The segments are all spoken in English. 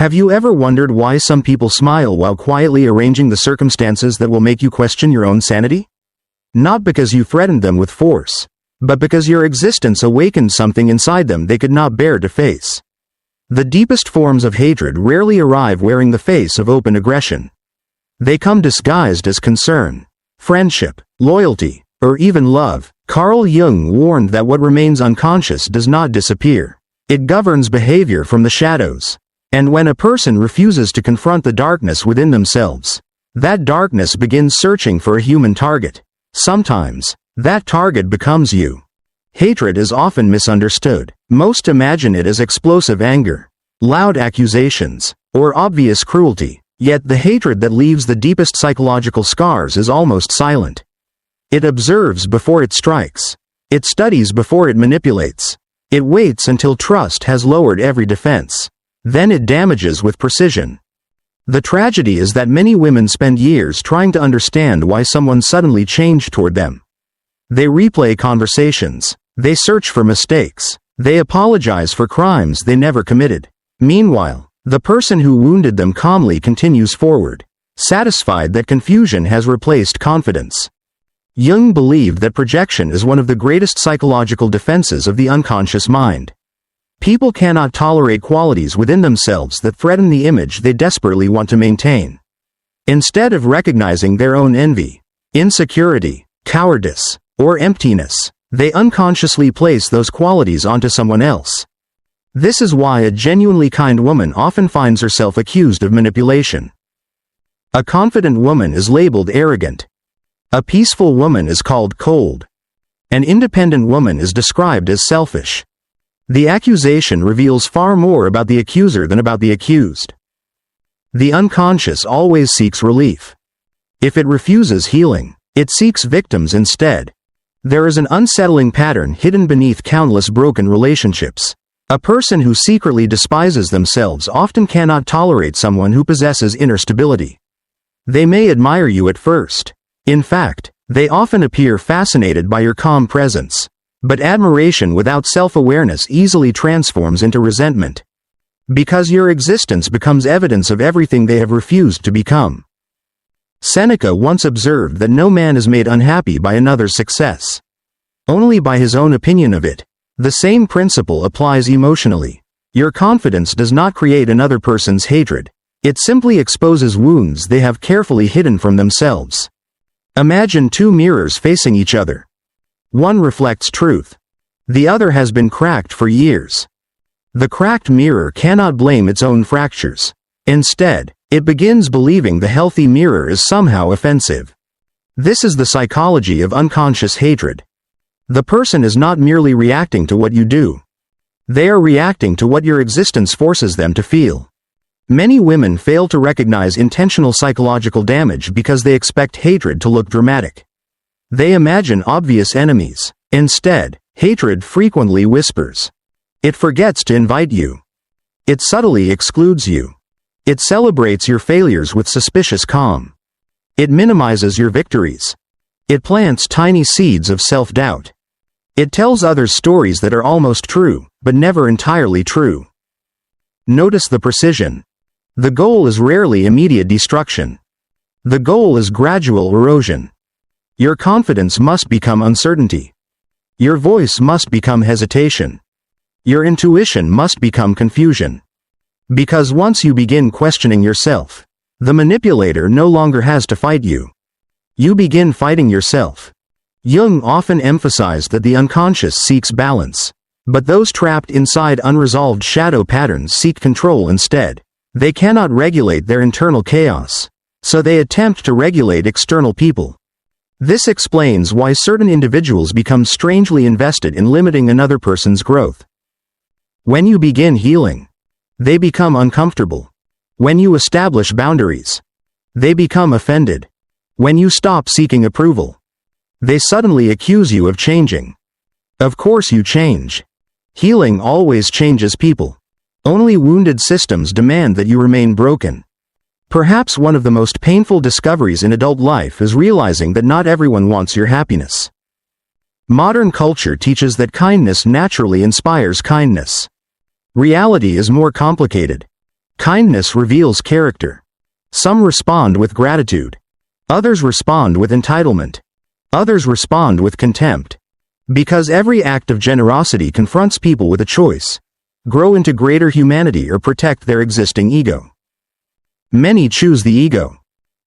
Have you ever wondered why some people smile while quietly arranging the circumstances that will make you question your own sanity? Not because you threatened them with force, but because your existence awakened something inside them they could not bear to face. The deepest forms of hatred rarely arrive wearing the face of open aggression. They come disguised as concern, friendship, loyalty, or even love. Carl Jung warned that what remains unconscious does not disappear. It governs behavior from the shadows. And when a person refuses to confront the darkness within themselves, that darkness begins searching for a human target. Sometimes, that target becomes you. Hatred is often misunderstood. Most imagine it as explosive anger, loud accusations, or obvious cruelty. Yet the hatred that leaves the deepest psychological scars is almost silent. It observes before it strikes. It studies before it manipulates. It waits until trust has lowered every defense. Then it damages with precision. The tragedy is that many women spend years trying to understand why someone suddenly changed toward them. They replay conversations. They search for mistakes. They apologize for crimes they never committed. Meanwhile, the person who wounded them calmly continues forward, satisfied that confusion has replaced confidence. Jung believed that projection is one of the greatest psychological defenses of the unconscious mind. People cannot tolerate qualities within themselves that threaten the image they desperately want to maintain. Instead of recognizing their own envy, insecurity, cowardice, or emptiness, they unconsciously place those qualities onto someone else. This is why a genuinely kind woman often finds herself accused of manipulation. A confident woman is labeled arrogant. A peaceful woman is called cold. An independent woman is described as selfish. The accusation reveals far more about the accuser than about the accused. The unconscious always seeks relief. If it refuses healing, it seeks victims instead. There is an unsettling pattern hidden beneath countless broken relationships. A person who secretly despises themselves often cannot tolerate someone who possesses inner stability. They may admire you at first. In fact, they often appear fascinated by your calm presence. But admiration without self-awareness easily transforms into resentment. Because your existence becomes evidence of everything they have refused to become. Seneca once observed that no man is made unhappy by another's success. Only by his own opinion of it. The same principle applies emotionally. Your confidence does not create another person's hatred. It simply exposes wounds they have carefully hidden from themselves. Imagine two mirrors facing each other. One reflects truth. The other has been cracked for years. The cracked mirror cannot blame its own fractures. Instead, it begins believing the healthy mirror is somehow offensive. This is the psychology of unconscious hatred. The person is not merely reacting to what you do. They are reacting to what your existence forces them to feel. Many women fail to recognize intentional psychological damage because they expect hatred to look dramatic. They imagine obvious enemies. Instead, hatred frequently whispers. It forgets to invite you. It subtly excludes you. It celebrates your failures with suspicious calm. It minimizes your victories. It plants tiny seeds of self-doubt. It tells others stories that are almost true, but never entirely true. Notice the precision. The goal is rarely immediate destruction. The goal is gradual erosion. Your confidence must become uncertainty. Your voice must become hesitation. Your intuition must become confusion. Because once you begin questioning yourself, the manipulator no longer has to fight you. You begin fighting yourself. Jung often emphasized that the unconscious seeks balance, but those trapped inside unresolved shadow patterns seek control instead. They cannot regulate their internal chaos, so they attempt to regulate external people. This explains why certain individuals become strangely invested in limiting another person's growth. When you begin healing, they become uncomfortable. When you establish boundaries, they become offended. When you stop seeking approval, they suddenly accuse you of changing. Of course you change. Healing always changes people. Only wounded systems demand that you remain broken. Perhaps one of the most painful discoveries in adult life is realizing that not everyone wants your happiness. Modern culture teaches that kindness naturally inspires kindness. Reality is more complicated. Kindness reveals character. Some respond with gratitude. Others respond with entitlement. Others respond with contempt. Because every act of generosity confronts people with a choice: grow into greater humanity or protect their existing ego. Many choose the ego.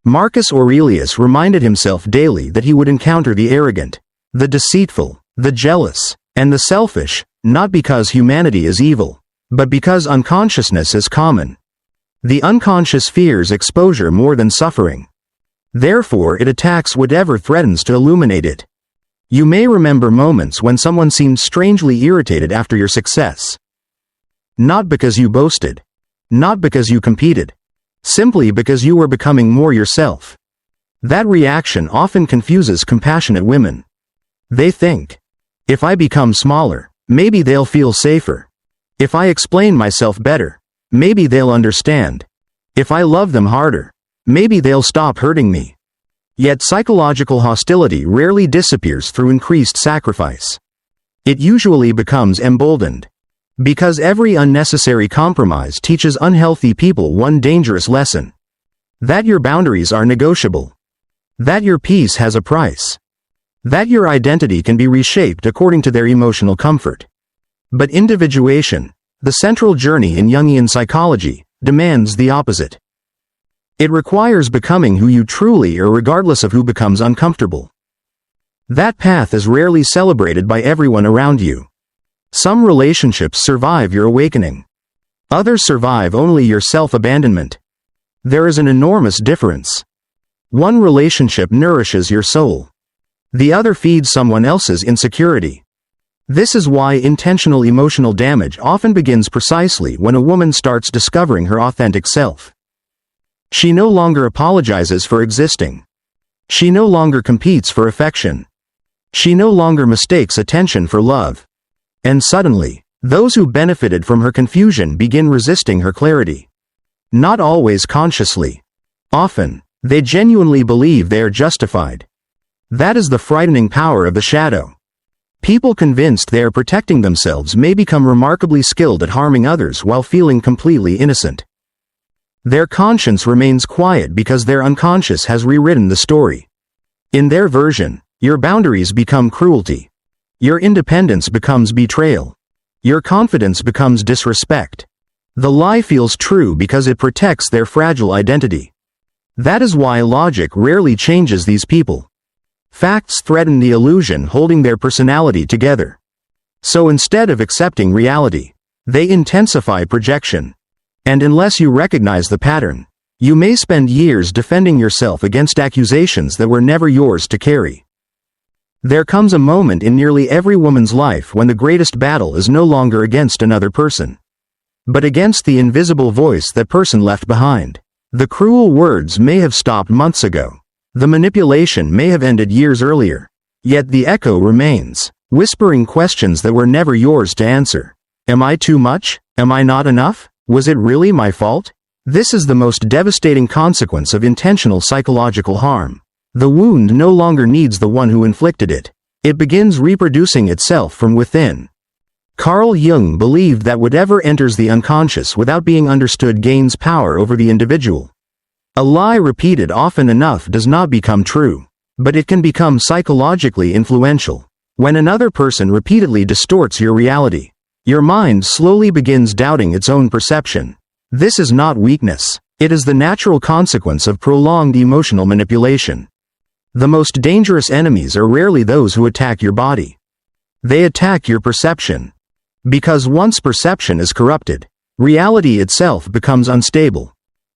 Marcus Aurelius reminded himself daily that he would encounter the arrogant, the deceitful, the jealous, and the selfish, not because humanity is evil, but because unconsciousness is common. The unconscious fears exposure more than suffering. Therefore it attacks whatever threatens to illuminate it. You may remember moments when someone seemed strangely irritated after your success. Not because you boasted. Not because you competed. Simply because you were becoming more yourself. That reaction often confuses compassionate women. They think, if I become smaller, maybe they'll feel safer. If I explain myself better, maybe they'll understand. If I love them harder, maybe they'll stop hurting me. Yet psychological hostility rarely disappears through increased sacrifice. It usually becomes emboldened. Because every unnecessary compromise teaches unhealthy people one dangerous lesson: that your boundaries are negotiable. That your peace has a price. That your identity can be reshaped according to their emotional comfort. But individuation, the central journey in Jungian psychology, demands the opposite. It requires becoming who you truly are regardless of who becomes uncomfortable. That path is rarely celebrated by everyone around you. Some relationships survive your awakening. Others survive only your self-abandonment. There is an enormous difference. One relationship nourishes your soul. The other feeds someone else's insecurity. This is why intentional emotional damage often begins precisely when a woman starts discovering her authentic self. She no longer apologizes for existing. She no longer competes for affection. She no longer mistakes attention for love. And suddenly, those who benefited from her confusion begin resisting her clarity. Not always consciously. Often, they genuinely believe they are justified. That is the frightening power of the shadow. People convinced they are protecting themselves may become remarkably skilled at harming others while feeling completely innocent. Their conscience remains quiet because their unconscious has rewritten the story. In their version, your boundaries become cruelty. Your independence becomes betrayal. Your confidence becomes disrespect. The lie feels true because it protects their fragile identity. That is why logic rarely changes these people. Facts threaten the illusion holding their personality together. So instead of accepting reality, they intensify projection. And unless you recognize the pattern, you may spend years defending yourself against accusations that were never yours to carry. There comes a moment in nearly every woman's life when the greatest battle is no longer against another person, but against the invisible voice that person left behind. The cruel words may have stopped months ago. The manipulation may have ended years earlier. Yet the echo remains, whispering questions that were never yours to answer. Am I too much? Am I not enough? Was it really my fault? This is the most devastating consequence of intentional psychological harm. The wound no longer needs the one who inflicted it. It begins reproducing itself from within. Carl Jung believed that whatever enters the unconscious without being understood gains power over the individual. A lie repeated often enough does not become true, but it can become psychologically influential. When another person repeatedly distorts your reality, your mind slowly begins doubting its own perception. This is not weakness. It is the natural consequence of prolonged emotional manipulation. The most dangerous enemies are rarely those who attack your body. They attack your perception. Because once perception is corrupted, reality itself becomes unstable.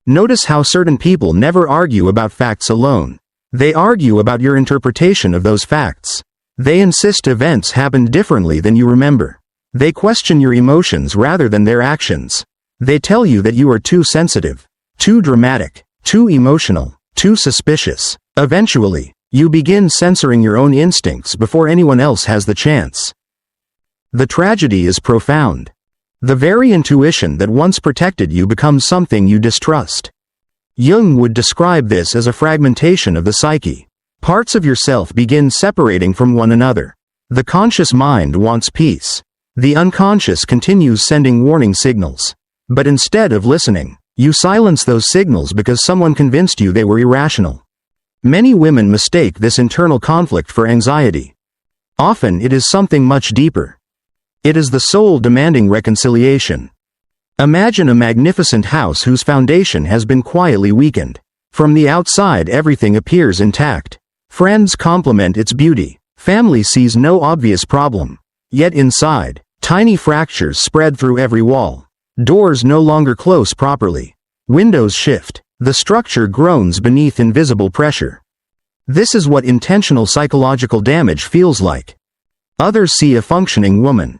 Notice how certain people never argue about facts alone. They argue about your interpretation of those facts. They insist events happened differently than you remember. They question your emotions rather than their actions. They tell you that you are too sensitive, too dramatic, too emotional, too suspicious. Eventually, you begin censoring your own instincts before anyone else has the chance. The tragedy is profound. The very intuition that once protected you becomes something you distrust. Jung would describe this as a fragmentation of the psyche. Parts of yourself begin separating from one another. The conscious mind wants peace. The unconscious continues sending warning signals. But instead of listening, You silence those signals because someone convinced you they were irrational. Many women mistake this internal conflict for anxiety. Often it is something much deeper. It is the soul demanding reconciliation. Imagine a magnificent house whose foundation has been quietly weakened. From the outside everything appears intact. Friends compliment its beauty. Family sees no obvious problem. Yet inside, tiny fractures spread through every wall. Doors no longer close properly. Windows shift. The structure groans beneath invisible pressure. This is what intentional psychological damage feels like. Others see a functioning woman.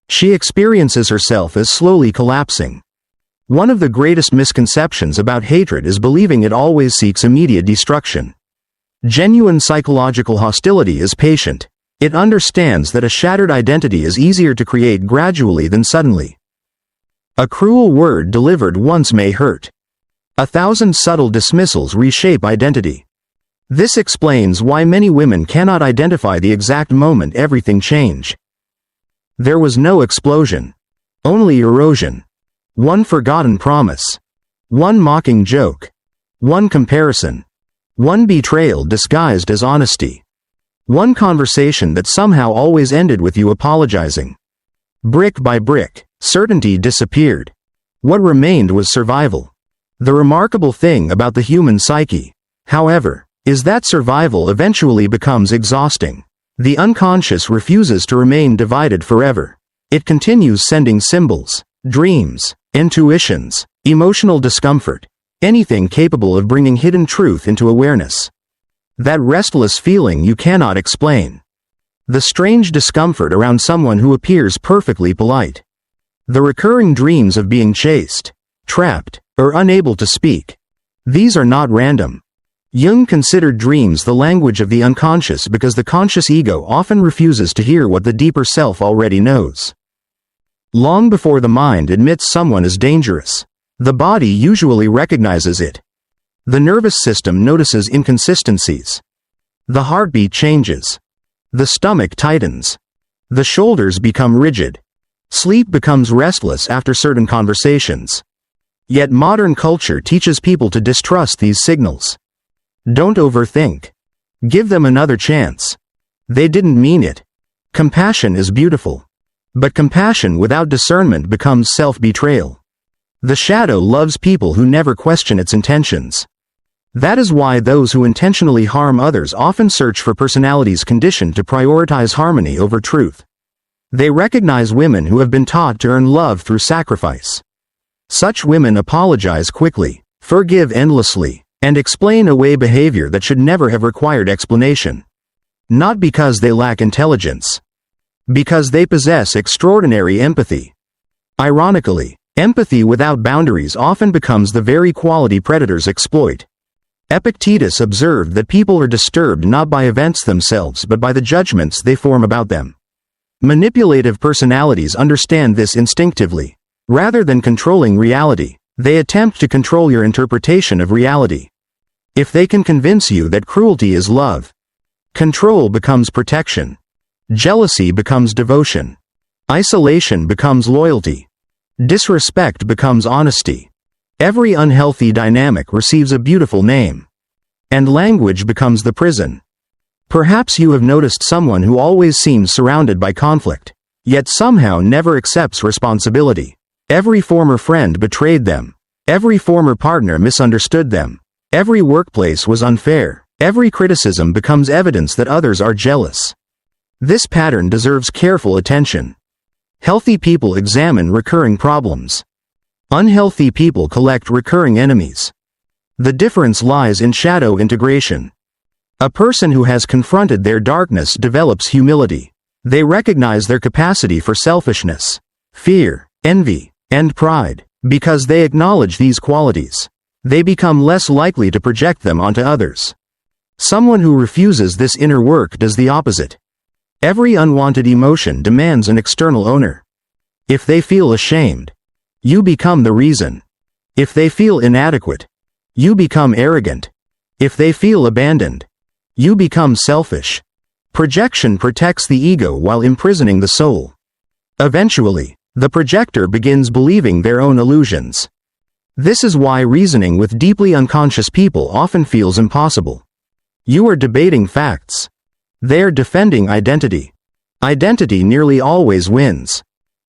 She experiences herself as slowly collapsing. One of the greatest misconceptions about hatred is believing it always seeks immediate destruction. Genuine psychological hostility is patient. It understands that a shattered identity is easier to create gradually than suddenly. A cruel word delivered once may hurt. 1,000 subtle dismissals reshape identity. This explains why many women cannot identify the exact moment everything changed. There was no explosion. Only erosion. One forgotten promise. One mocking joke. One comparison. One betrayal disguised as honesty. One conversation that somehow always ended with you apologizing. Brick by brick, certainty disappeared. What remained was survival. The remarkable thing about the human psyche, however, is that survival eventually becomes exhausting. The unconscious refuses to remain divided forever. It continues sending symbols, dreams, intuitions, emotional discomfort, anything capable of bringing hidden truth into awareness. That restless feeling you cannot explain. The strange discomfort around someone who appears perfectly polite. The recurring dreams of being chased, trapped, or unable to speak. These are not random. Jung considered dreams the language of the unconscious because the conscious ego often refuses to hear what the deeper self already knows. Long before the mind admits someone is dangerous, the body usually recognizes it. The nervous system notices inconsistencies. The heartbeat changes. The stomach tightens. The shoulders become rigid. Sleep becomes restless after certain conversations. Yet modern culture teaches people to distrust these signals. Don't overthink. Give them another chance. They didn't mean it. Compassion is beautiful. But compassion without discernment becomes self-betrayal. The shadow loves people who never question its intentions. That is why those who intentionally harm others often search for personalities conditioned to prioritize harmony over truth. They recognize women who have been taught to earn love through sacrifice. Such women apologize quickly, forgive endlessly, and explain away behavior that should never have required explanation. Not because they lack intelligence. Because they possess extraordinary empathy. Ironically, empathy without boundaries often becomes the very quality predators exploit. Epictetus observed that people are disturbed not by events themselves but by the judgments they form about them. Manipulative personalities understand this instinctively. Rather than controlling reality, they attempt to control your interpretation of reality. If they can convince you that cruelty is love, control becomes protection. Jealousy becomes devotion. Isolation becomes loyalty. Disrespect becomes honesty. Every unhealthy dynamic receives a beautiful name. And language becomes the prison. Perhaps you have noticed someone who always seems surrounded by conflict, yet somehow never accepts responsibility. Every former friend betrayed them. Every former partner misunderstood them. Every workplace was unfair. Every criticism becomes evidence that others are jealous. This pattern deserves careful attention. Healthy people examine recurring problems. Unhealthy people collect recurring enemies. The difference lies in shadow integration. A person who has confronted their darkness develops humility. They recognize their capacity for selfishness, fear, envy, and pride. Because they acknowledge these qualities, they become less likely to project them onto others. Someone who refuses this inner work does the opposite. Every unwanted emotion demands an external owner. If they feel ashamed, you become the reason. If they feel inadequate, you become arrogant. If they feel abandoned, you become selfish. Projection protects the ego while imprisoning the soul. Eventually, the projector begins believing their own illusions. This is why reasoning with deeply unconscious people often feels impossible. You are debating facts. They're defending identity. Identity nearly always wins.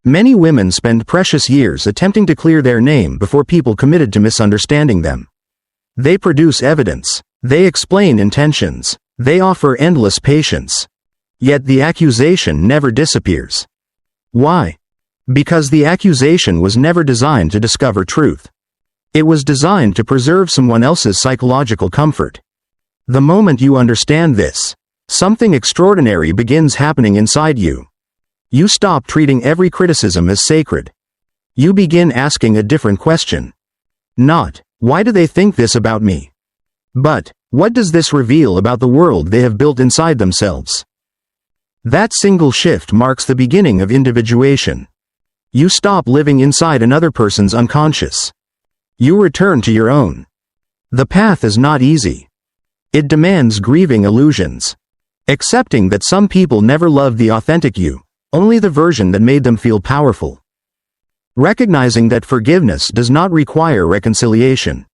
Many women spend precious years attempting to clear their name before people committed to misunderstanding them. They produce evidence. They explain intentions. They offer endless patience. Yet the accusation never disappears. Why? Because the accusation was never designed to discover truth. It was designed to preserve someone else's psychological comfort. The moment you understand this, something extraordinary begins happening inside you. You stop treating every criticism as sacred. You begin asking a different question. Not, why do they think this about me? But, what does this reveal about the world they have built inside themselves? That single shift marks the beginning of individuation. You stop living inside another person's unconscious. You return to your own. The path is not easy. It demands grieving illusions. Accepting that some people never loved the authentic you, only the version that made them feel powerful. Recognizing that forgiveness does not require reconciliation.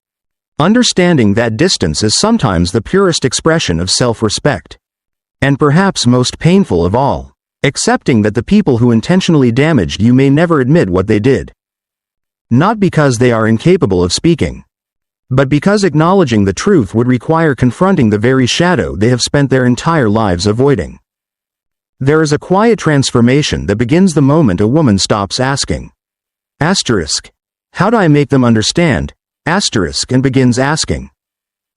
Understanding that distance is sometimes the purest expression of self-respect. And perhaps most painful of all, accepting that the people who intentionally damaged you may never admit what they did. Not because they are incapable of speaking, but because acknowledging the truth would require confronting the very shadow they have spent their entire lives avoiding. There is a quiet transformation that begins the moment a woman stops asking, asterisk, how do I make them understand, asterisk, and begins asking,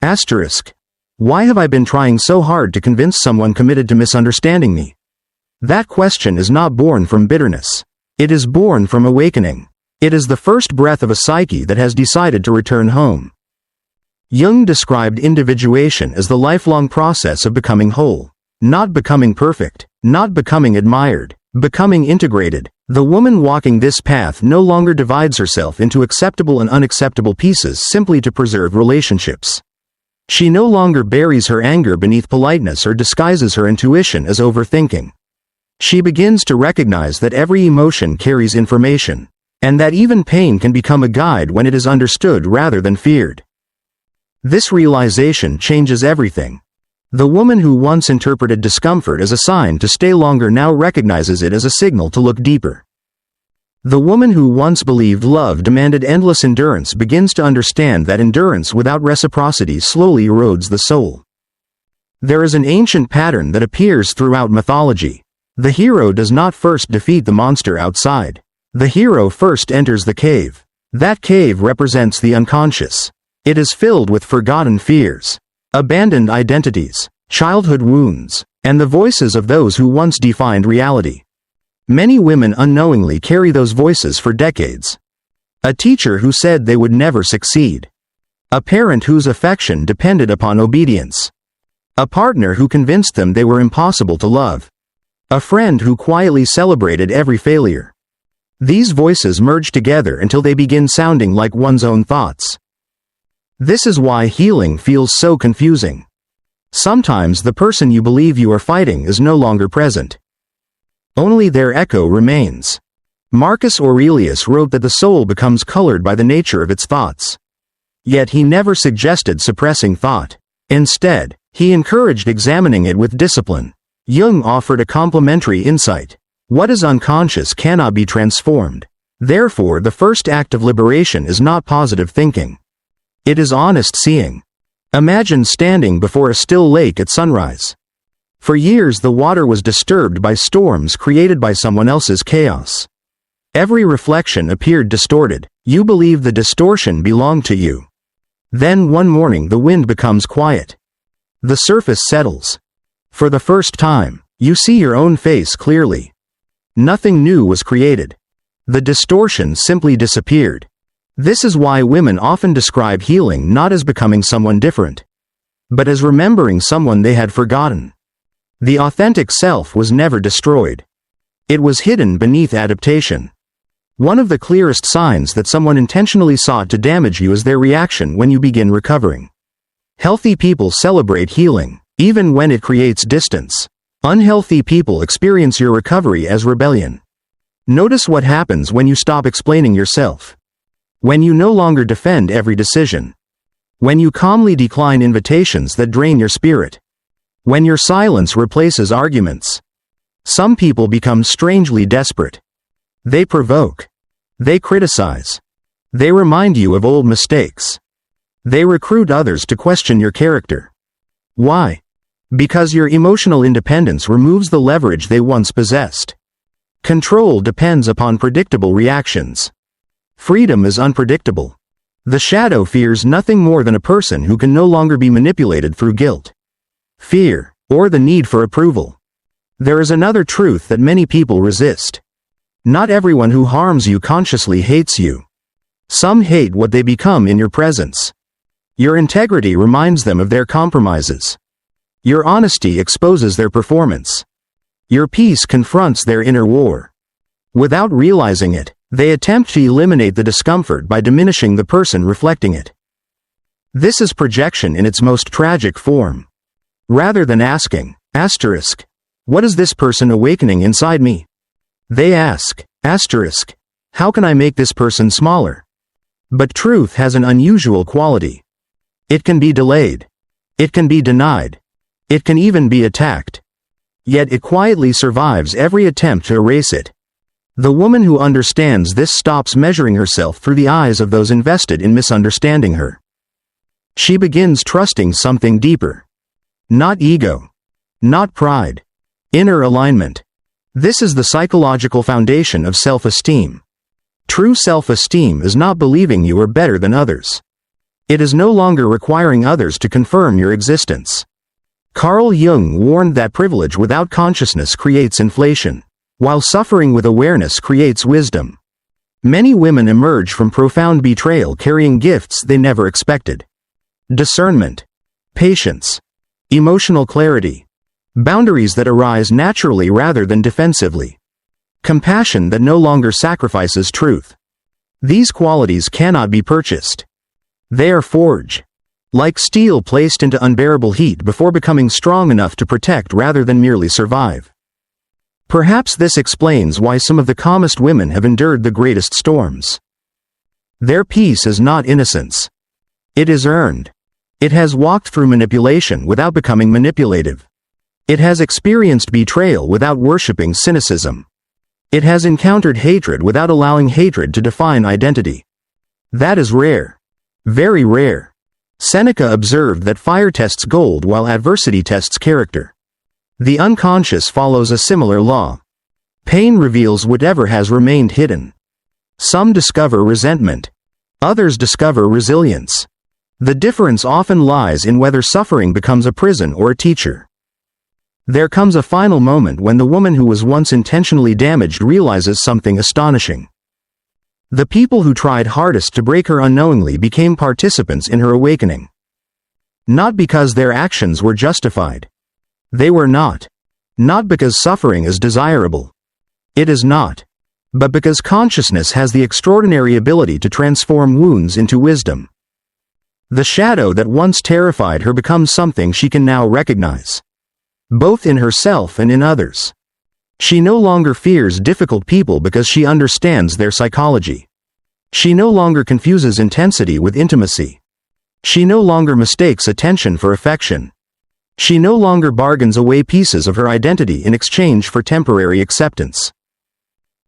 asterisk, why have I been trying so hard to convince someone committed to misunderstanding me? That question is not born from bitterness. It is born from awakening. It is the first breath of a psyche that has decided to return home. Jung described individuation as the lifelong process of becoming whole. Not becoming perfect, not becoming admired, becoming integrated. The woman walking this path no longer divides herself into acceptable and unacceptable pieces simply to preserve relationships. She no longer buries her anger beneath politeness or disguises her intuition as overthinking. She begins to recognize that every emotion carries information, and that even pain can become a guide when it is understood rather than feared. This realization changes everything. The woman who once interpreted discomfort as a sign to stay longer now recognizes it as a signal to look deeper. The woman who once believed love demanded endless endurance begins to understand that endurance without reciprocity slowly erodes the soul. There is an ancient pattern that appears throughout mythology. The hero does not first defeat the monster outside. The hero first enters the cave. That cave represents the unconscious. It is filled with forgotten fears, abandoned identities, childhood wounds, and the voices of those who once defined reality. Many women unknowingly carry those voices for decades. A teacher who said they would never succeed. A parent whose affection depended upon obedience. A partner who convinced them they were impossible to love. A friend who quietly celebrated every failure. These voices merge together until they begin sounding like one's own thoughts. This is why healing feels so confusing. Sometimes the person you believe you are fighting is no longer present. Only their echo remains. Marcus Aurelius wrote that the soul becomes colored by the nature of its thoughts. Yet he never suggested suppressing thought. Instead, he encouraged examining it with discipline. Jung offered a complementary insight. What is unconscious cannot be transformed. Therefore, the first act of liberation is not positive thinking. It is honest seeing. Imagine standing before a still lake at sunrise. For years the water was disturbed by storms created by someone else's chaos. Every reflection appeared distorted. You believe the distortion belonged to you. Then one morning the wind becomes quiet. The surface settles. For the first time, you see your own face clearly. Nothing new was created. The distortion simply disappeared. This is why women often describe healing not as becoming someone different, but as remembering someone they had forgotten. The authentic self was never destroyed. It was hidden beneath adaptation. One of the clearest signs that someone intentionally sought to damage you is their reaction when you begin recovering. Healthy people celebrate healing, even when it creates distance. Unhealthy people experience your recovery as rebellion. Notice what happens when you stop explaining yourself. When you no longer defend every decision. When you calmly decline invitations that drain your spirit. When your silence replaces arguments. Some people become strangely desperate. They provoke. They criticize. They remind you of old mistakes. They recruit others to question your character. Why? Because your emotional independence removes the leverage they once possessed. Control depends upon predictable reactions. Freedom is unpredictable. The shadow fears nothing more than a person who can no longer be manipulated through guilt, fear, or the need for approval. There is another truth that many people resist. Not everyone who harms you consciously hates you. Some hate what they become in your presence. Your integrity reminds them of their compromises. Your honesty exposes their performance. Your peace confronts their inner war. Without realizing it, they attempt to eliminate the discomfort by diminishing the person reflecting it. This is projection in its most tragic form. Rather than asking, what is this person awakening inside me? They ask, how can I make this person smaller? But truth has an unusual quality. It can be delayed. It can be denied. It can even be attacked. Yet it quietly survives every attempt to erase it. The woman who understands this stops measuring herself through the eyes of those invested in misunderstanding her. She begins trusting something deeper. Not ego. Not pride. Inner alignment. This is the psychological foundation of self-esteem. True self-esteem is not believing you are better than others. It is no longer requiring others to confirm your existence. Carl Jung warned that privilege without consciousness creates inflation, while suffering with awareness creates wisdom. Many women emerge from profound betrayal carrying gifts they never expected. Discernment, patience, emotional clarity, boundaries that arise naturally rather than defensively, compassion that no longer sacrifices truth. These qualities cannot be purchased. They are forged, like steel placed into unbearable heat before becoming strong enough to protect rather than merely survive. Perhaps this explains why some of the calmest women have endured the greatest storms. Their peace is not innocence. It is earned. It has walked through manipulation without becoming manipulative. It has experienced betrayal without worshipping cynicism. It has encountered hatred without allowing hatred to define identity. That is rare. Very rare. Seneca observed that fire tests gold while adversity tests character. The unconscious follows a similar law. Pain reveals whatever has remained hidden. Some discover resentment. Others discover resilience. The difference often lies in whether suffering becomes a prison or a teacher. There comes a final moment when the woman who was once intentionally damaged realizes something astonishing. The people who tried hardest to break her unknowingly became participants in her awakening. Not because their actions were justified. They were not. Not because suffering is desirable. It is not. But because consciousness has the extraordinary ability to transform wounds into wisdom. The shadow that once terrified her becomes something she can now recognize, both in herself and in others. She no longer fears difficult people because she understands their psychology. She no longer confuses intensity with intimacy. She no longer mistakes attention for affection. She no longer bargains away pieces of her identity in exchange for temporary acceptance.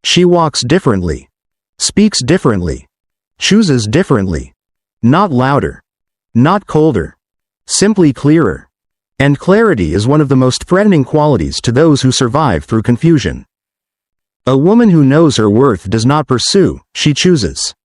She walks differently, speaks differently, chooses differently, not louder, not colder, simply clearer. And clarity is one of the most threatening qualities to those who survive through confusion. A woman who knows her worth does not pursue, she chooses.